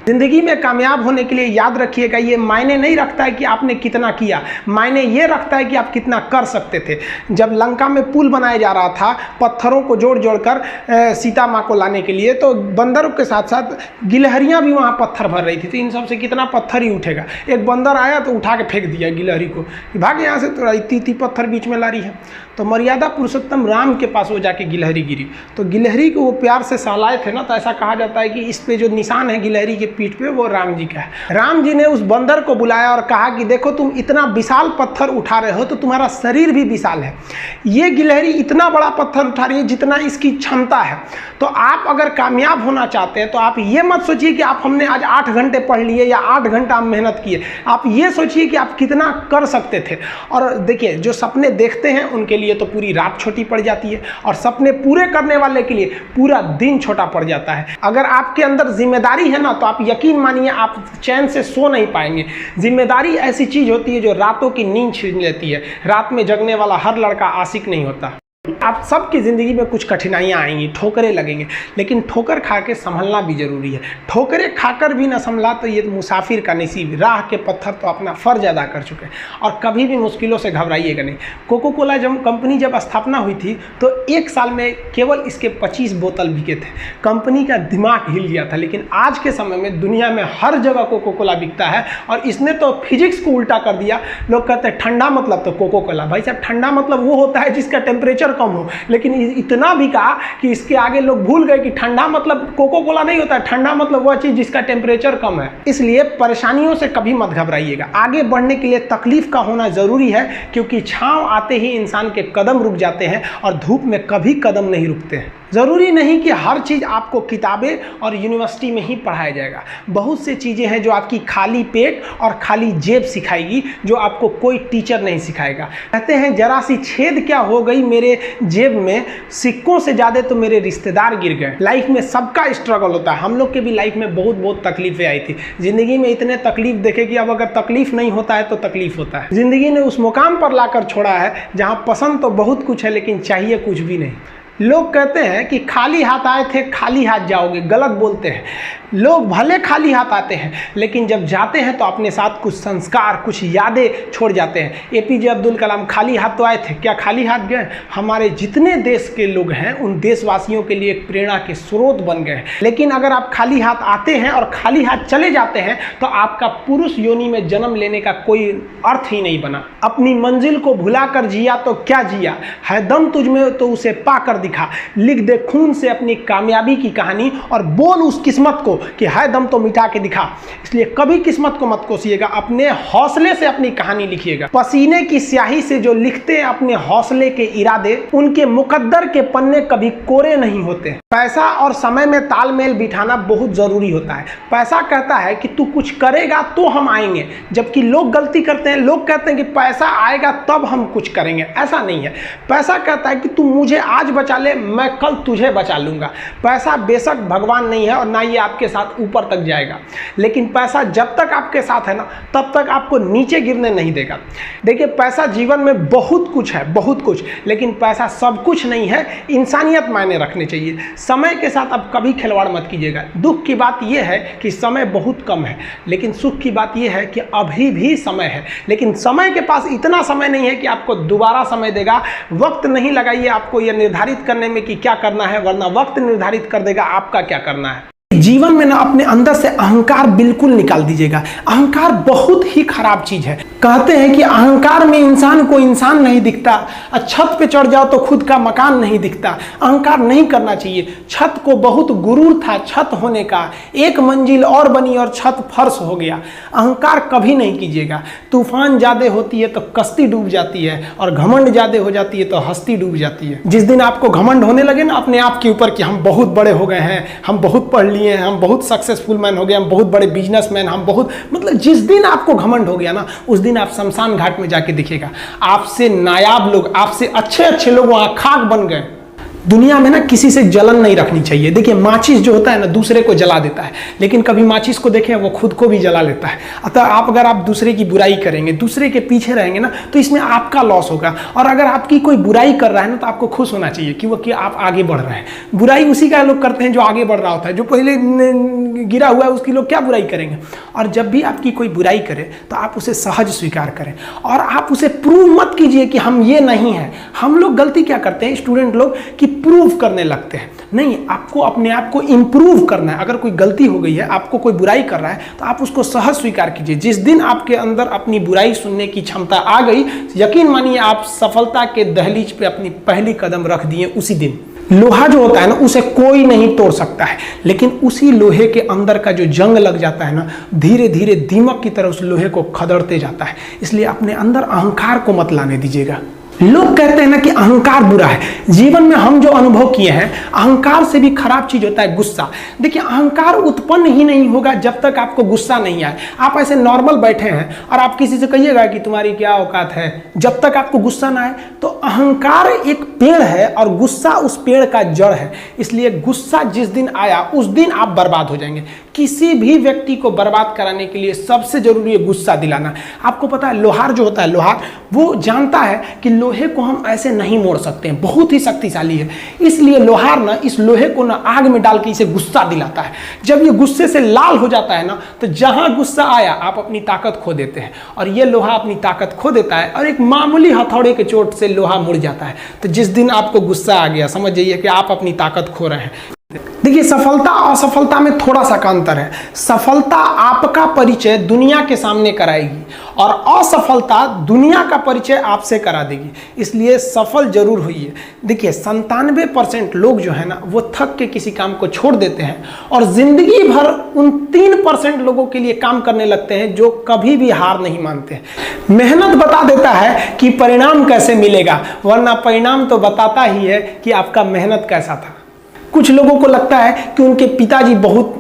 जिंदगी में कामयाब होने के लिए याद रखिएगा, ये मायने नहीं रखता है कि आपने कितना किया, मायने ये रखता है कि आप कितना कर सकते थे। जब लंका में पुल बनाया जा रहा था पत्थरों को जोड़ जोड़ कर सीता माँ को लाने के लिए, तो बंदरों के साथ साथ गिलहरियाँ भी वहाँ पत्थर भर रही थी। तो इन सब से कितना पत्थर ही उठेगा। एक बंदर आया तो उठा के फेंक दिया गिलहरी को, भाग यहाँ से, तो इतनी पत्थर बीच में ला रही है। तो मर्यादा पुरुषोत्तम राम के पास वो जाके गिलहरी गिरी, तो गिलहरी को वो प्यार से सहलाए थे ना, तो ऐसा कहा जाता है कि इस पे जो निशान है गिलहरी के पीठ पे वो राम जी का है। राम जी ने उस बंदर को बुलाया और कहा कि देखो तुम इतना विशाल पत्थर उठा रहे हो तो तुम्हारा शरीर भी विशाल है, ये गिलहरी इतना बड़ा पत्थर उठा रही है जितना इसकी क्षमता है। तो आप अगर कामयाब होना चाहते हैं तो आप ये मत सोचिए कि आप हमने आज 8 घंटे पढ़ लिए या 8 घंटा मेहनत किए, आप ये सोचिए कि आप कितना कर सकते थे। और देखिए जो सपने देखते हैं उनके लिए तो पूरी रात छोटी पड़ जाती है, और सपने पूरे करने वाले के लिए पूरा दिन छोटा पड़ जाता है। अगर आपके अंदर जिम्मेदारी है ना, तो आप यकीन मानिए आप चैन से सो नहीं पाएंगे। जिम्मेदारी ऐसी चीज होती है जो रातों की नींद छीन लेती है। रात में जगने वाला हर लड़का आशिक नहीं होता। आप सबकी ज़िंदगी में कुछ कठिनाइयाँ आएंगी, ठोकरें लगेंगे, लेकिन ठोकर खा के संभलना भी जरूरी है। ठोकरें खाकर भी ना संभला तो ये मुसाफिर का नसीब। राह के पत्थर तो अपना फ़र्ज अदा कर चुके हैं, और कभी भी मुश्किलों से घबराइएगा नहीं। कोको कोला कंपनी जब स्थापना हुई थी तो 1 साल में केवल इसके 25 बोतल बिके थे। कंपनी का दिमाग हिल गया था। लेकिन आज के समय में दुनिया में हर जगह कोको कोला बिकता है, और इसने तो फिजिक्स को उल्टा कर दिया। लोग कहते हैं ठंडा मतलब तो कोको कोला। भाई साहब, ठंडा मतलब वो होता है जिसका टेम्परेचर कम हो, लेकिन इतना भी कहा कि इसके आगे लोग भूल गए कि ठंडा मतलब कोको कोला नहीं होता है। ठंडा मतलब वह चीज जिसका टेम्परेचर कम है। इसलिए परेशानियों से कभी मत घबराइएगा। आगे बढ़ने के लिए तकलीफ का होना जरूरी है, क्योंकि छांव आते ही इंसान के कदम रुक जाते हैं और धूप में कभी कदम नहीं रुकते हैं। ज़रूरी नहीं कि हर चीज़ आपको किताबें और यूनिवर्सिटी में ही पढ़ाया जाएगा। बहुत से चीज़ें हैं जो आपकी खाली पेट और खाली जेब सिखाएगी, जो आपको कोई टीचर नहीं सिखाएगा। कहते हैं जरा सी छेद क्या हो गई मेरे जेब में, सिक्कों से ज़्यादा तो मेरे रिश्तेदार गिर गए। लाइफ में सबका स्ट्रगल होता है। हम लोग के भी लाइफ में बहुत बहुत तकलीफें आई थी। ज़िंदगी में इतने तकलीफ देखे कि अब अगर तकलीफ नहीं होता है तो तकलीफ होता है। ज़िंदगी ने उस मुकाम पर लाकर छोड़ा है जहाँ पसंद तो बहुत कुछ है लेकिन चाहिए कुछ भी नहीं। लोग कहते हैं कि खाली हाथ आए थे खाली हाथ जाओगे, गलत बोलते हैं। लोग भले खाली हाथ आते हैं, लेकिन जब जाते हैं तो अपने साथ कुछ संस्कार, कुछ यादें छोड़ जाते हैं। एपीजे अब्दुल कलाम खाली हाथ तो आए थे, क्या खाली हाथ गए? हमारे जितने देश के लोग हैं उन देशवासियों के लिए एक प्रेरणा के स्रोत बन गए हैं। लेकिन अगर आप खाली हाथ आते हैं और खाली हाथ चले जाते हैं तो आपका पुरुष योनि में जन्म लेने का कोई अर्थ ही नहीं बना। अपनी मंजिल को भुला कर जिया तो क्या जिया, है दम तुझ में तो उसे पाकर दिखा। लिख दे खून से अपनी कामयाबी की कहानी और बोल उस किस्मत को कि है दम तो मिटा के दिखा। इसलिए कभी किस्मत को मत कोसिएगा, अपने हौसले से अपनी कहानी लिखिएगा। पसीने की स्याही से जो लिखते हैं अपने हौसले के इरादे, उनके मुकद्दर के पन्ने कभी कोरे नहीं होते। पैसा और समय में तालमेल बिठाना बहुत जरूरी होता है। पैसा कहता है कि तू कुछ करेगा तो हम आएंगे, जबकि लोग गलती करते हैं। लोग कहते हैं कि पैसा आएगा तब हम कुछ करेंगे। ऐसा नहीं है। पैसा कहता है कि तू मुझे आज बचा ले, मैं कल तुझे बचा लूंगा। पैसा बेशक भगवान नहीं है और ना ये आपके साथ ऊपर तक जाएगा, लेकिन पैसा जब तक आपके साथ है ना, तब तक आपको नीचे गिरने नहीं देगा। देखिए, पैसा जीवन में बहुत कुछ है, बहुत कुछ, लेकिन पैसा सब कुछ नहीं है। इंसानियत मायने रखने चाहिए। समय के साथ आप कभी खिलवाड़ मत कीजिएगा। दुख की बात यह है कि समय बहुत कम है, लेकिन सुख की बात यह है कि अभी भी समय है। लेकिन समय के पास इतना समय नहीं है कि आपको दोबारा समय देगा। वक्त नहीं लगाइए आपको यह निर्धारित करने में कि क्या करना है, वरना वक्त निर्धारित कर देगा आपका क्या करना है। जीवन में ना अपने अंदर से अहंकार बिल्कुल निकाल दीजिएगा। अहंकार बहुत ही खराब चीज है। कहते हैं कि अहंकार में इंसान को इंसान नहीं दिखता, छत पे चढ़ जाओ तो खुद का मकान नहीं दिखता। अहंकार नहीं करना चाहिए। छत को बहुत गुरूर था छत होने का, एक मंजिल और बनी और छत फर्श हो गया। अहंकार कभी नहीं कीजिएगा। तूफान ज्यादा होती है तो कश्ती डूब जाती है, और घमंड ज्यादा हो जाती है तो हस्ती डूब जाती है। जिस दिन आपको घमंड होने लगे ना अपने आप के ऊपर कि हम बहुत बड़े हो गए हैं, हम बहुत पढ़ लिए, हम बहुत सक्सेसफुल मैन हो गए, हम बहुत बड़े बिजनेसमैन, हम बहुत, मतलब जिस दिन आपको घमंड हो गया ना, उस दिन आप शमशान घाट में जाके दिखेगा आपसे नायाब लोग, आपसे अच्छे अच्छे लोग वहां खाक बन गए। दुनिया में ना किसी से जलन नहीं रखनी चाहिए। देखिए माचिस जो होता है ना दूसरे को जला देता है, लेकिन कभी माचिस को देखें वो खुद को भी जला लेता है। अतः अगर आप दूसरे की बुराई करेंगे, दूसरे के पीछे रहेंगे ना, तो इसमें आपका लॉस होगा। और अगर आपकी कोई बुराई कर रहा है ना, तो आपको खुश होना चाहिए कि आप आगे बढ़ रहे हैं। बुराई उसी का लोग करते हैं जो आगे बढ़ रहा होता है, जो पहले गिरा हुआ है उसकी लोग क्या बुराई करेंगे। और जब भी आपकी कोई बुराई करे तो आप उसे सहज स्वीकार करें, और आप उसे प्रूव मत कीजिए कि हम ये नहीं हैं। हम लोग गलती क्या करते हैं स्टूडेंट लोग, कि प्रूव करने लगते हैं। नहीं, आपको अपने आप को इंप्रूव करना है। अगर कोई गलती हो गई है, आपको कोई बुराई कर रहा है, तो आप उसको सहज स्वीकार कीजिए। जिस दिन आपके अंदर अपनी बुराई सुनने की क्षमता आ गई, यकीन मानिए आप सफलता के दहलीज पे अपनी पहली कदम रख दिए उसी दिन। लोहा जो होता है ना, उसे कोई नहीं तोड़ सकता है, लेकिन उसी लोहे के अंदर का जो जंग लग जाता है ना, धीरे धीरे दीमक की तरह उस लोहे को खदड़ते जाता है। इसलिए अपने अंदर अहंकार को मत लाने दीजिएगा। लोग कहते हैं ना कि अहंकार बुरा है। जीवन में हम जो अनुभव किए हैं, अहंकार से भी खराब चीज होता है गुस्सा। देखिए अहंकार उत्पन्न ही नहीं होगा जब तक आपको गुस्सा नहीं आए। आप ऐसे नॉर्मल बैठे हैं और आप किसी से कहिएगा कि तुम्हारी क्या औकात है, जब तक आपको गुस्सा ना आए। तो अहंकार एक पेड़ है और गुस्सा उस पेड़ का जड़ है। इसलिए गुस्सा जिस दिन आया उस दिन आप बर्बाद हो जाएंगे। किसी भी व्यक्ति को बर्बाद कराने के लिए सबसे जरूरी है गुस्सा दिलाना। आपको पता है लोहार जो होता है, लोहार वो जानता है कि लोहे को हम ऐसे नहीं मोड़ सकते हैं, बहुत ही शक्तिशाली है। इसलिए लोहार ना इस लोहे को ना आग में डाल के इसे गुस्सा दिलाता है। जब ये गुस्से से लाल हो जाता है ना, तो जहां गुस्सा आया आप अपनी ताकत खो देते हैं। और ये लोहा अपनी ताकत खो देता है और एक मामूली हथौड़े के चोट से लोहा मुड़ जाता है। तो जिस दिन आपको गुस्सा आ गया, समझ जाइए कि आप अपनी ताकत खो रहे हैं। देखिए सफलता और असफलता में थोड़ा सा का अंतर है। सफलता आपका परिचय दुनिया के सामने कराएगी और असफलता दुनिया का परिचय आपसे करा देगी। इसलिए सफल जरूर होइए। देखिए 97% लोग जो है ना, वो थक के किसी काम को छोड़ देते हैं और जिंदगी भर उन 3% लोगों के लिए काम करने लगते हैं जो कभी भी हार नहीं मानते। मेहनत बता देता है कि परिणाम कैसे मिलेगा, वरना परिणाम तो बताता ही है कि आपका मेहनत कैसा था। कुछ लोगों को लगता है कि उनके पिताजी बहुत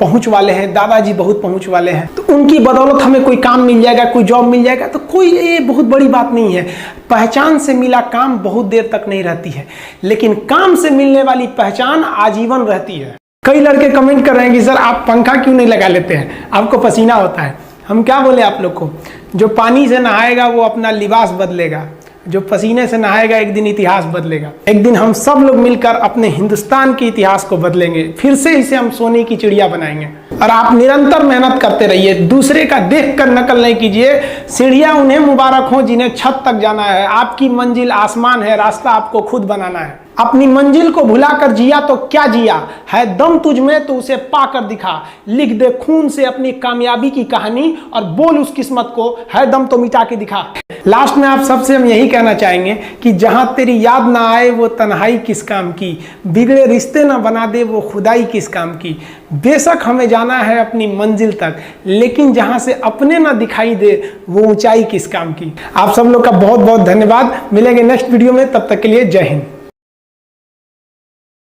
पहुंच वाले हैं, दादाजी बहुत पहुंच वाले हैं, तो उनकी बदौलत हमें कोई काम मिल जाएगा, कोई जॉब मिल जाएगा। तो कोई ये बहुत बड़ी बात नहीं है। पहचान से मिला काम बहुत देर तक नहीं रहती है, लेकिन काम से मिलने वाली पहचान आजीवन रहती है। कई लड़के कमेंट कर रहे हैं कि सर आप पंखा क्यों नहीं लगा लेते हैं, आपको पसीना होता है। हम क्या बोले आप लोग को, जो पानी से नहाएगा वो अपना लिबास बदलेगा, जो पसीने से नहाएगा एक दिन इतिहास बदलेगा। एक दिन हम सब लोग मिलकर अपने हिंदुस्तान के इतिहास को बदलेंगे, फिर से इसे हम सोने की चिड़िया बनाएंगे। और आप निरंतर मेहनत करते रहिए, दूसरे का देख कर नकल नहीं कीजिए। सीढ़ियां उन्हें मुबारक हो जिन्हें छत तक जाना है। आपकी मंजिल आसमान है, रास्ता आपको खुद बनाना है। अपनी मंजिल को भुलाकर जिया तो क्या जिया, है दम तुझ में तो उसे पाकर दिखा। लिख दे खून से अपनी कामयाबी की कहानी और बोल उस किस्मत को, है दम तो मिटा के दिखा। लास्ट में आप सबसे हम यही कहना चाहेंगे कि जहां तेरी याद ना आए वो तन्हाई किस काम की, बिगड़े रिश्ते ना बना दे वो खुदाई किस काम की। बेशक हमें जाना है अपनी मंजिल तक, लेकिन जहां से अपने ना दिखाई दे वो ऊंचाई किस काम की। आप सब लोग का बहुत बहुत धन्यवाद। मिलेंगे नेक्स्ट वीडियो में, तब तक के लिए जय हिंद।